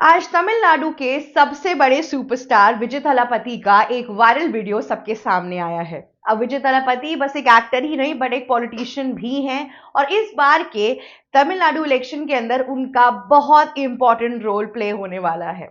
आज तमिलनाडु के सबसे बड़े सुपरस्टार विजय थलापति का एक वायरल वीडियो सबके सामने आया है। अब विजय थलापति बस एक एक्टर ही नहीं बट एक पॉलिटिशियन भी हैं और इस बार के तमिलनाडु इलेक्शन के अंदर उनका बहुत इंपॉर्टेंट रोल प्ले होने वाला है।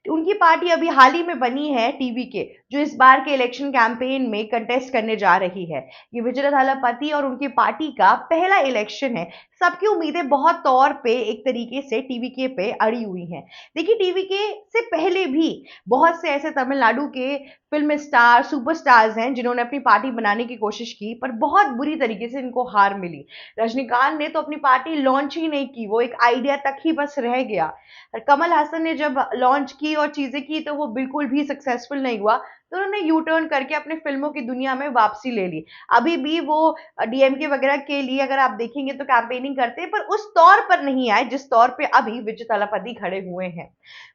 उनकी पार्टी अभी हाल ही में बनी है टीवीके, जो इस बार के इलेक्शन कैंपेन में कंटेस्ट करने जा रही है। ये विजय थलापति और उनकी पार्टी का पहला इलेक्शन है। सबकी उम्मीदें बहुत तौर पे एक तरीके से टीवीके पे अड़ी हुई हैं। देखिए, टीवीके से पहले भी बहुत से ऐसे तमिलनाडु के फिल्म स्टार सुपरस्टार्स हैं जिन्होंने अपनी पार्टी बनाने की कोशिश की, पर बहुत बुरी तरीके से इनको हार मिली। रजनीकांत ने तो अपनी पार्टी लॉन्च ही नहीं की, वो एक आइडिया तक ही बस रह गया। और कमल हासन ने जब लॉन्च की और चीजें की तो वो बिल्कुल भी सक्सेसफुल नहीं हुआ, तो उन्होंने यू टर्न करके अपने फिल्मों की दुनिया में वापसी ले ली। अभी भी वो डीएमके वगैरह के लिए अगर आप देखेंगे तो कैंपेनिंग करते हैं, पर उस तौर पर नहीं आए जिस तौर पे अभी विजय थलापति खड़े हुए हैं।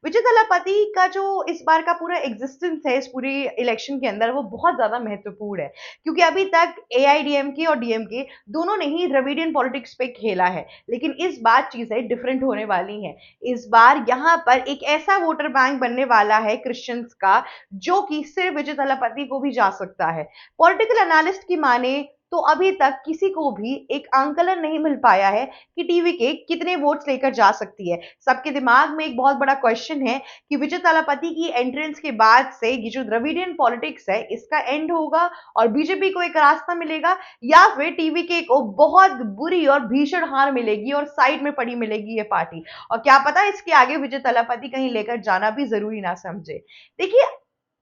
विजय थलापति का जो इस बार का पूरा एग्जिस्टेंस है इस पूरी इलेक्शन के अंदर, वो बहुत ज्यादा महत्वपूर्ण है, क्योंकि अभी तक एआईडीएमके और डीएमके दोनों ने ही द्रविडियन पॉलिटिक्स पे खेला है, लेकिन इस बार चीजें डिफरेंट होने वाली हैं। इस बार यहाँ पर एक ऐसा वोटर बैंक बनने वाला है क्रिश्चियंस का, जो कि सिर्फ विजय थलापति को भी जा सकता है। पॉलिटिकल एनालिस्ट की माने तो अभी तक किसी को भी एक आंकलन नहीं मिल पाया है कि टीवीके कितने वोट्स लेकर जा सकती है। सबके दिमाग में एक बहुत बड़ा क्वेश्चन है कि विजय थलापति की एंट्रेंस के बाद से ये जो द्रविडियन पॉलिटिक्स है इसका एंड होगा और बीजेपी को एक रास्ता मिलेगा, या फिर टीवीके को बहुत बुरी और भीषण हार मिलेगी और साइड में पड़ी मिलेगी ये पार्टी। और क्या पता इसके आगे विजय थलापति कहीं लेकर जाना भी जरूरी ना समझे। देखिए,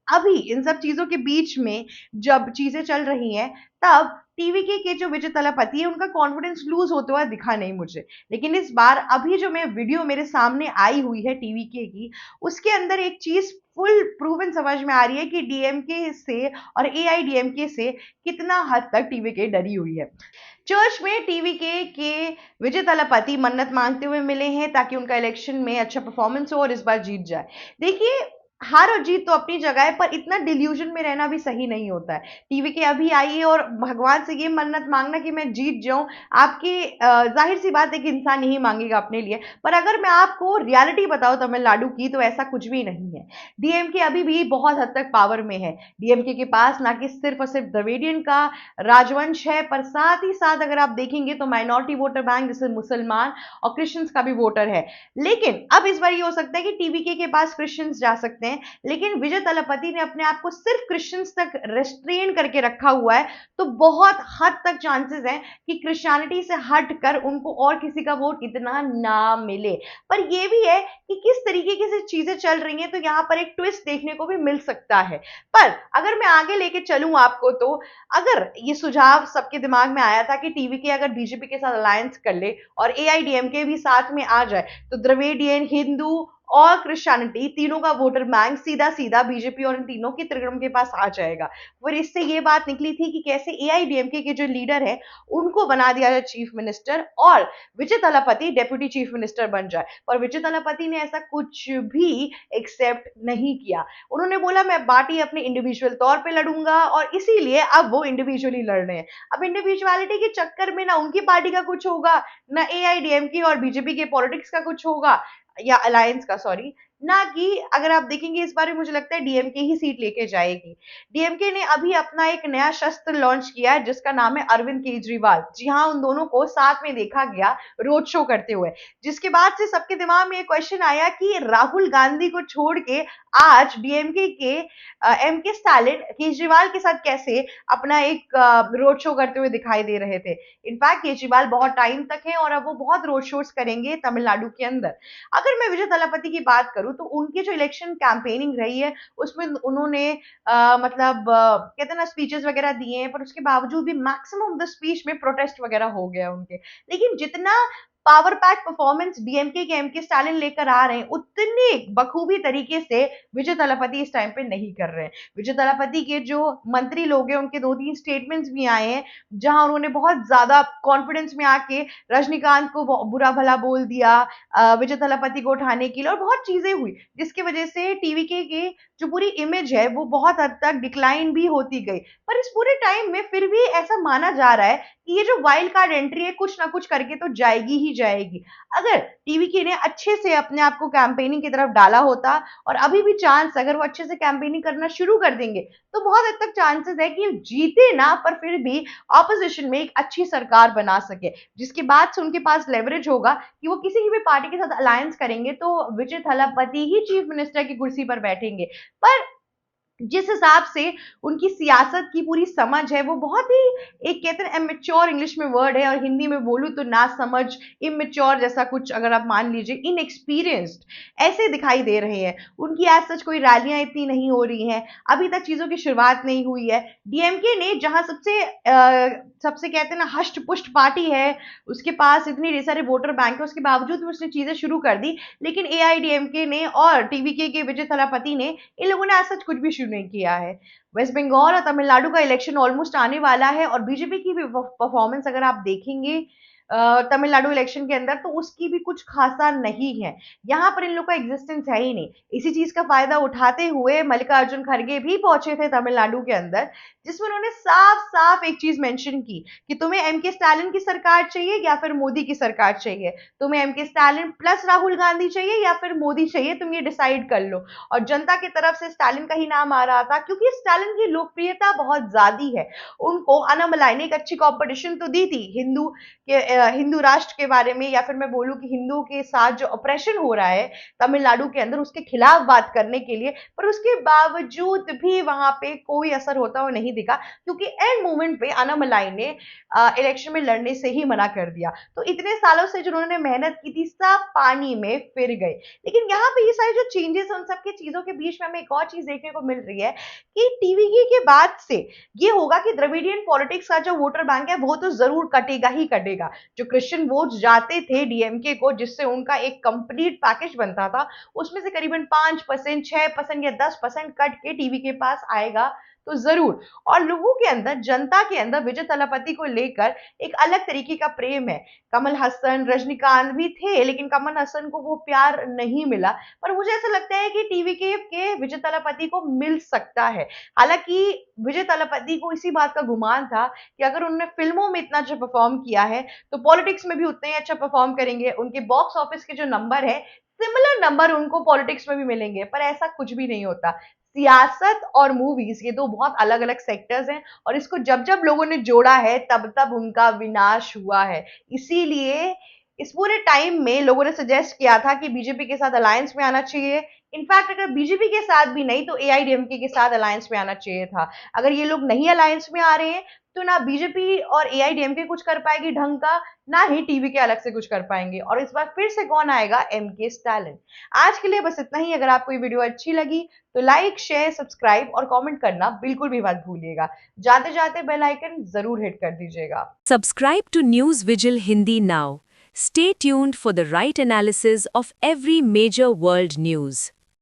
अभी इन सब चीजों के बीच में जब चीजें चल रही हैं, तब टीवीके के जो विजय थलापति है उनका कॉन्फिडेंस लूज होते हुआ दिखा नहीं मुझे। लेकिन इस बार अभी जो मैं वीडियो मेरे सामने आई हुई है टीवीके की, उसके अंदर एक चीज फुल प्रूवन समझ में आ रही है कि डीएमके से और एआईडीएमके से कितना हद तक टीवीके डरी हुई है। चर्च में टीवीके के विजय थलापति मन्नत मांगते हुए मिले हैं ताकि उनका इलेक्शन में अच्छा परफॉर्मेंस हो और इस बार जीत जाए। देखिए, हार और जीत तो अपनी जगह है, पर इतना डिल्यूजन में रहना भी सही नहीं होता है। टीवीके अभी आई है और भगवान से ये मन्नत मांगना कि मैं जीत जाऊं, आपकी जाहिर सी बात है कि इंसान यही मांगेगा अपने लिए। पर अगर मैं आपको रियलिटी बताऊं तमिलनाडु की, तो ऐसा कुछ भी नहीं है। डीएमके अभी भी बहुत हद तक पावर में है। डीएमके के पास ना कि सिर्फ और सिर्फ द्रविडियन का राजवंश है, पर साथ ही साथ अगर आप देखेंगे तो माइनॉरिटी वोटर बैंक जैसे मुसलमान और क्रिश्चियंस का भी वोटर है। लेकिन अब इस बार ये हो सकता है कि टीवीके के पास क्रिश्चियंस जा सकते हैं, लेकिन विजय थलापति ने अपने आप को सिर्फ क्रिश्चियंस तक रेस्ट्रेन करके रखा हुआ है, तो बहुत हद तक चांसेस है कि क्रिश्चियनिटी से हटकर उनको और किसी का वोट इतना ना मिले। पर यह भी है कि किस तरीके से चीजें चल रही हैं, तो यहाँ पर एक ट्विस्ट देखने को भी मिल सकता है। पर अगर मैं आगे लेके चलूं आपको, तो अगर ये सुझाव सबके दिमाग में आया था कि टीवीके अगर बीजेपी के साथ अलायंस कर ले और एआईडीएमके भी साथ में आ जाए, तो द्रविडियन, हिंदू और क्रिश्चियनिटी तीनों का वोटर बैंक सीधा सीधा बीजेपी और इन तीनों की त्रिगर्म के पास आ जाएगा। फिर इससे ये बात निकली थी कि कैसे एआईडीएमके के जो लीडर है उनको बना दिया जाए चीफ मिनिस्टर और विजय थलापति डेप्यूटी चीफ मिनिस्टर बन जाए। पर विजय थलापति ने ऐसा कुछ भी एक्सेप्ट नहीं किया। उन्होंने बोला मैं पार्टी अपने इंडिविजुअल तौर पे लड़ूंगा, और इसीलिए अब वो इंडिविजुअली लड़ रहे हैं। अब इंडिविजुअलिटी के चक्कर में ना उनकी पार्टी का कुछ होगा, ना एआईडीएमके और बीजेपी के पॉलिटिक्स का कुछ होगा, या अलायंस का, सॉरी, ना कि अगर आप देखेंगे इस बार मुझे लगता है डीएमके ही सीट लेके जाएगी। डीएमके ने अभी अपना एक नया शस्त्र लॉन्च किया है जिसका नाम है अरविंद केजरीवाल। जी हाँ, उन दोनों को साथ में देखा गया रोड शो करते हुए, जिसके बाद से सबके दिमाग में ये क्वेश्चन आया कि राहुल गांधी को छोड़ के आज डीएमके के एम के स्टालिन केजरीवाल के साथ कैसे अपना एक रोड शो करते हुए दिखाई दे रहे थे। इनफैक्ट केजरीवाल बहुत टाइम तक है और अब वो बहुत रोड शोज करेंगे तमिलनाडु के अंदर। अगर मैं विजय थलापति की बात करूं, तो उनकी जो इलेक्शन कैंपेनिंग रही है उसमें उन्होंने कहते हैं ना स्पीचेस वगैरह दिए हैं, पर उसके बावजूद भी मैक्सिमम द स्पीच में प्रोटेस्ट वगैरह हो गया उनके। लेकिन जितना पावर पैक परफॉर्मेंस डीएमके के एम के स्टालिन लेकर आ रहे हैं, उतनी बखूबी तरीके से विजय थलापति इस टाइम पे नहीं कर रहे हैं। विजय थलापति के जो मंत्री लोग हैं उनके 2-3 स्टेटमेंट्स भी आए हैं जहां उन्होंने बहुत ज्यादा कॉन्फिडेंस में आके रजनीकांत को बुरा भला बोल दिया, विजय थलापति को उठाने के लिए, और बहुत चीजें हुई जिसकी वजह से टीवीके के जो पूरी इमेज है वो बहुत हद तक डिक्लाइन भी होती गई। पर इस पूरे टाइम में फिर भी ऐसा माना जा रहा है कि ये जो वाइल्ड कार्ड एंट्री है कुछ ना कुछ करके तो जाएगी ही जाएगी। अगर टीवीके ने अच्छे से अपने आप को कैंपेनिंग की तरफ डाला होता और अभी भी चांस, अगर वो अच्छे से कैंपेनिंग करना शुरू कर देंगे तो बहुत हद तक चांसेस है कि जीते ना, पर फिर भी ऑपोजिशन में एक अच्छी सरकार बना सके, जिसके बाद से उनके पास लेवरेज होगा कि वो किसी भी पार्टी के साथ अलायंस करेंगे तो विजय थलापति ही चीफ मिनिस्टर की कुर्सी पर बैठेंगे। पर जिस हिसाब से उनकी सियासत की पूरी समझ है वो बहुत ही, एक कहते हैं इमेच्योर इंग्लिश में वर्ड है और हिंदी में बोलूं तो ना समझ, इमेच्योर जैसा कुछ अगर आप मान लीजिए, इनएक्सपीरियंस्ड ऐसे दिखाई दे रहे हैं। उनकी एज सच कोई रैलियां इतनी नहीं हो रही हैं, अभी तक चीजों की शुरुआत नहीं हुई है। डीएमके ने जहां सबसे कहते हैं ना हष्ट पुष्ट पार्टी है, उसके पास इतनी ढेर सारे वोटर बैंक है, उसके बावजूद भी उसने चीजें शुरू कर दी। लेकिन एआईडीएमके ने और टीवीके के विजय थलापति ने, इन लोगों ने आज सच कुछ भी शुरू नहीं किया है। वेस्ट बंगाल और तमिलनाडु का इलेक्शन ऑलमोस्ट आने वाला है और बीजेपी की भी परफॉर्मेंस अगर आप देखेंगे तमिलनाडु इलेक्शन के अंदर, तो उसकी भी कुछ खासा नहीं है। यहाँ पर इन लोग का एग्जिस्टेंस है ही नहीं। इसी चीज का फायदा उठाते हुए मल्लिकार्जुन खड़गे भी पहुंचे थे तमिलनाडु के अंदर, जिसमें उन्होंने साफ साफ एक चीज मेंशन की कि तुम्हें एमके स्टालिन की सरकार चाहिए या फिर मोदी की सरकार चाहिए, तुम्हें एमके स्टालिन प्लस राहुल गांधी चाहिए या फिर मोदी चाहिए, तुम ये डिसाइड कर लो। और जनता की तरफ से स्टालिन का ही नाम आ रहा था, क्योंकि स्टालिन की लोकप्रियता बहुत ज्यादा है। उनको अनामलाई ने एक अच्छी कॉम्पिटिशन तो दी थी हिंदू राष्ट्र के बारे में, या फिर मैं बोलूं कि हिंदुओं के साथ जो ऑपरेशन हो रहा है तमिलनाडु के अंदर उसके खिलाफ बात करने के लिए, पर उसके बावजूद भी वहां पे कोई असर होता हुआ नहीं दिखा, क्योंकि एंड मोमेंट पे अनामलाई ने इलेक्शन में लड़ने से ही मना कर दिया। तो इतने सालों से जिन्होंने मेहनत की थी सब पानी में फिर गए। लेकिन यहाँ पे ये सारे जो चेंजेस उन सबके चीजों के बीच में हमें एक और चीज देखने को मिल रही है कि टीवीके के बाद से ये होगा कि द्रविडियन पॉलिटिक्स का जो वोटर बैंक है वो तो जरूर कटेगा ही कटेगा। जो क्रिश्चियन वोट जाते थे डीएमके को, जिससे उनका एक कंप्लीट पैकेज बनता था, उसमें से करीबन 5%, 6% या 10% कट के टीवी के पास आएगा तो जरूर। और लोगों के अंदर, जनता के अंदर विजय थलापति को लेकर एक अलग तरीके का प्रेम है। कमल हसन, रजनीकांत भी थे, लेकिन कमल हसन को वो प्यार नहीं मिला, पर मुझे ऐसा लगता है कि टीवी के विजय थलापति को मिल सकता है। हालांकि विजय थलापति को इसी बात का गुमान था कि अगर उन्होंने फिल्मों में इतना अच्छा परफॉर्म किया है तो पॉलिटिक्स में भी उतना ही अच्छा परफॉर्म करेंगे। उनके बॉक्स ऑफिस के जो नंबर है, सिमिलर नंबर उनको पॉलिटिक्स में भी मिलेंगे, पर ऐसा कुछ भी नहीं होता। सियासत और मूवीज ये दो बहुत अलग अलग सेक्टर्स हैं, और इसको जब जब लोगों ने जोड़ा है तब तब उनका विनाश हुआ है। इसीलिए इस पूरे टाइम में लोगों ने सजेस्ट किया था कि बीजेपी के साथ अलायंस में आना चाहिए। इनफैक्ट अगर बीजेपी के साथ भी नहीं तो एआईडीएमके के साथ अलायंस में आना चाहिए था। अगर ये लोग नहीं अलायंस में आ रहे हैं तो ना बीजेपी और एआईडीएमके कुछ कर पाएगी ढंग का, ना ही टीवी के अलग से कुछ कर पाएंगे। और इस बार फिर से कौन आएगा? एमके स्टालिन। आज के लिए बस इतना ही। अगर आपको ये वीडियो अच्छी लगी तो लाइक, शेयर, सब्सक्राइब और कमेंट करना बिल्कुल भी मत भूलिएगा। जाते जाते बेल आइकन जरूर हिट कर दीजिएगा। Subscribe to News Vigil Hindi now. Stay tuned for the right analysis of every major world news.